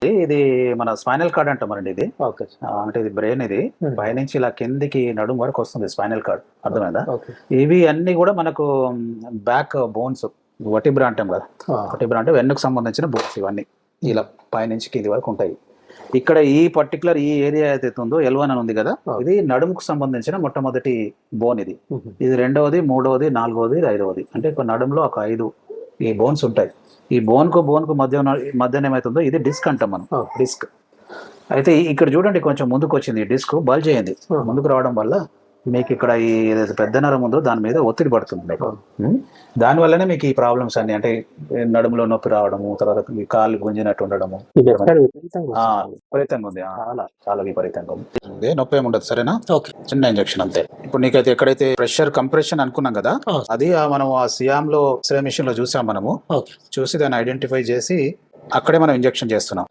ఇది మన spinal cord అంటామండి ఇది. ఓకే. అంటే ఇది బ్రెయిన్ ఇది. పైనుంచి ఇలా కిందికి నడుము వరకు వస్తుంది స్పైనల్ కార్డ్. అర్థమైందా? ఓకే. ఇవి అన్ని కూడా మనకు బ్యాక్ బోన్స్ వర్టిబ్రా అంటాం కదా. వర్టిబ్రా అంటే వెన్నుకు సంబంధించిన బోన్స్ ఇవన్నీ ఇలా పైనుంచి కింది వరకు ఉంటాయి. ఇక్కడ ఈ పర్టికులర్ ఈ ఏరియా ఏదైతే ఉందో L1 అని ఉంది కదా, ఇది నడుముకు సంబంధించిన మొట్టమొదటి బోన్ ఇది. ఇది రెండవది, మూడవది, నాలుగవది, ఐదవది. అంటే ఇప్పుడు నడుములో ఒక 5 ఈ బోన్స్ ఉంటాయి. ఈ బోన్ కు మధ్యన ఏమైతుందో ఇది డిస్క్ అంటాం మనం. డిస్క్ అయితే ఇక్కడ చూడండి కొంచెం ముందుకు వచ్చింది. ఈ డిస్క్ బల్జ్ అయ్యింది. ముందుకు రావడం వల్ల మీకు ఇక్కడ ఈ ఏదైతే పెద్ద నరం ఉందో దాని మీద ఒత్తిడి పడుతుంది మీకు. దానివల్లనే మీకు ఈ ప్రాబ్లమ్స్ అన్ని, అంటే నడుములో నొప్పి రావడము, తర్వాత ఈ కాళ్ళు గుంజినట్టు ఉండడము విపరీతంగా ఉంది. చాలా విపరీతంగా ఉంది. నొప్పి ఏమి ఉండదు. సరేనా? చిన్న ఇంజెక్షన్ అంతే. ఇప్పుడు నీకైతే ఎక్కడైతే ప్రెషర్ కంప్రెషన్ అనుకున్నాం కదా, అది మనం ఆ సియామ్ లో ఎక్స్రే మిషన్ లో చూసాం మనము. చూసి దాన్ని ఐడెంటిఫై చేసి అక్కడే మనం ఇంజెక్షన్ చేస్తున్నాం.